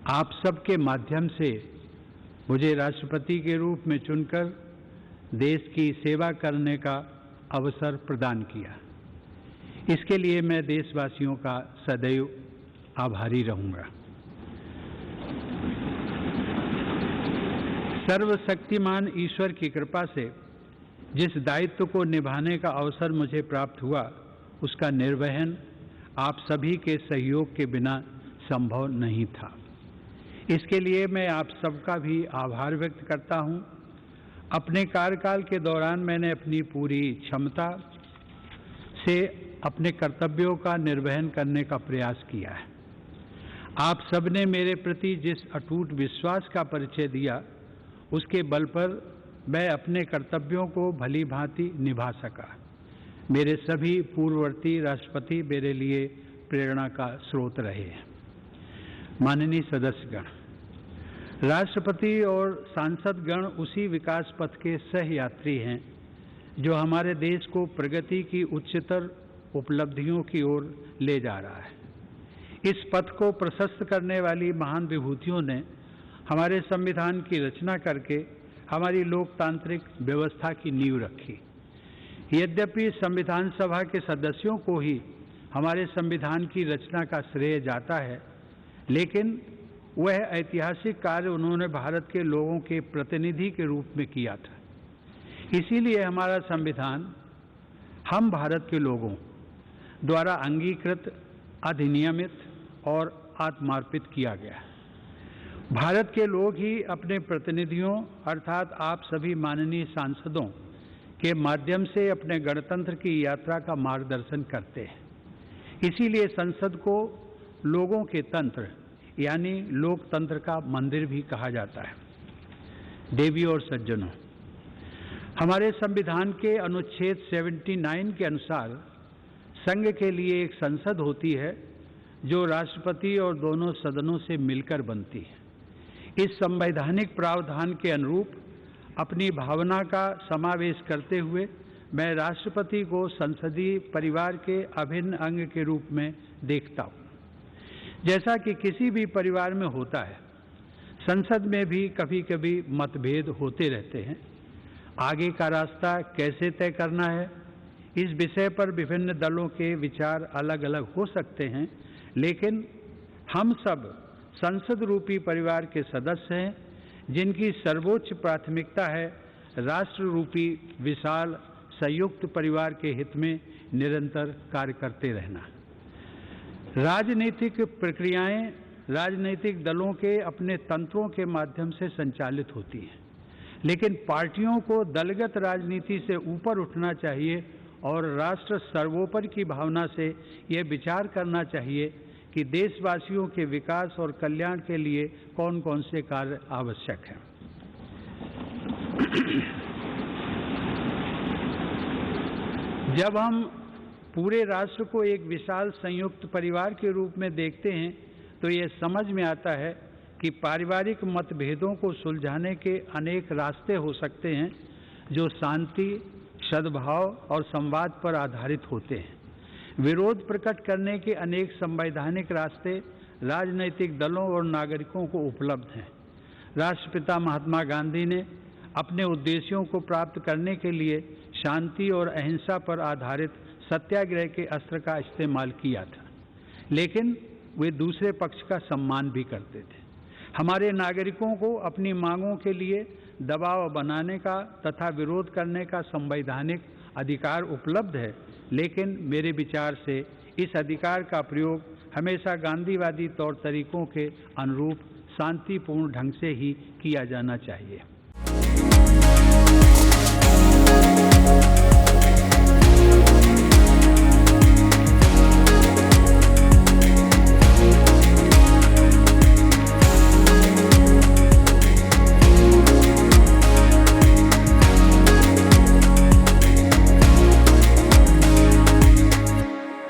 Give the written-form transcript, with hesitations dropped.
आप सबके माध्यम से मुझे राष्ट्रपति के रूप में चुनकर देश की सेवा करने का अवसर प्रदान किया। इसके लिए मैं देशवासियों का सदैव आभारी रहूंगा। सर्वशक्तिमान ईश्वर की कृपा से जिस दायित्व को निभाने का अवसर मुझे प्राप्त हुआ, उसका निर्वहन आप सभी के सहयोग के बिना संभव नहीं था। इसके लिए मैं आप सबका भी आभार व्यक्त करता हूं। अपने कार्यकाल के दौरान मैंने अपनी पूरी क्षमता से अपने कर्तव्यों का निर्वहन करने का प्रयास किया है। आप सबने मेरे प्रति जिस अटूट विश्वास का परिचय दिया, उसके बल पर मैं अपने कर्तव्यों को भली भांति निभा सका। मेरे सभी पूर्ववर्ती राष्ट्रपति मेरे लिए प्रेरणा का स्रोत रहे हैं। माननीय सदस्यगण, राष्ट्रपति और सांसदगण उसी विकास पथ के सहयात्री हैं जो हमारे देश को प्रगति की उच्चतर उपलब्धियों की ओर ले जा रहा है। इस पथ को प्रशस्त करने वाली महान विभूतियों ने हमारे संविधान की रचना करके हमारी लोकतांत्रिक व्यवस्था की नींव रखी। यद्यपि संविधान सभा के सदस्यों को ही हमारे संविधान की रचना का श्रेय जाता है, लेकिन वह ऐतिहासिक कार्य उन्होंने भारत के लोगों के प्रतिनिधि के रूप में किया था। इसीलिए हमारा संविधान हम भारत के लोगों द्वारा अंगीकृत, अधिनियमित और आत्मार्पित किया गया। भारत के लोग ही अपने प्रतिनिधियों अर्थात आप सभी माननीय सांसदों के माध्यम से अपने गणतंत्र की यात्रा का मार्गदर्शन करते हैं। इसीलिए संसद को लोगों के तंत्र यानी लोकतंत्र का मंदिर भी कहा जाता है। देवियों और सज्जनों, हमारे संविधान के अनुच्छेद 79 के अनुसार संघ के लिए एक संसद होती है जो राष्ट्रपति और दोनों सदनों से मिलकर बनती है। इस संवैधानिक प्रावधान के अनुरूप अपनी भावना का समावेश करते हुए मैं राष्ट्रपति को संसदीय परिवार के अभिन्न अंग के रूप में देखता हूँ। जैसा कि किसी भी परिवार में होता है, संसद में भी कभी कभी मतभेद होते रहते हैं। आगे का रास्ता कैसे तय करना है, इस विषय पर विभिन्न दलों के विचार अलग अलग हो सकते हैं, लेकिन हम सब संसद रूपी परिवार के सदस्य हैं जिनकी सर्वोच्च प्राथमिकता है राष्ट्र रूपी विशाल संयुक्त परिवार के हित में निरंतर कार्य करते रहना। राजनीतिक प्रक्रियाएं राजनीतिक दलों के अपने तंत्रों के माध्यम से संचालित होती हैं, लेकिन पार्टियों को दलगत राजनीति से ऊपर उठना चाहिए और राष्ट्र सर्वोपरि की भावना से यह विचार करना चाहिए कि देशवासियों के विकास और कल्याण के लिए कौन कौन से कार्य आवश्यक हैं। जब हम पूरे राष्ट्र को एक विशाल संयुक्त परिवार के रूप में देखते हैं तो ये समझ में आता है कि पारिवारिक मतभेदों को सुलझाने के अनेक रास्ते हो सकते हैं जो शांति, सद्भाव और संवाद पर आधारित होते हैं। विरोध प्रकट करने के अनेक संवैधानिक रास्ते राजनीतिक दलों और नागरिकों को उपलब्ध हैं। राष्ट्रपिता महात्मा गांधी ने अपने उद्देश्यों को प्राप्त करने के लिए शांति और अहिंसा पर आधारित सत्याग्रह के अस्त्र का इस्तेमाल किया था, लेकिन वे दूसरे पक्ष का सम्मान भी करते थे। हमारे नागरिकों को अपनी मांगों के लिए दबाव बनाने का तथा विरोध करने का संवैधानिक अधिकार उपलब्ध है, लेकिन मेरे विचार से इस अधिकार का प्रयोग हमेशा गांधीवादी तौर तरीकों के अनुरूप शांतिपूर्ण ढंग से ही किया जाना चाहिए।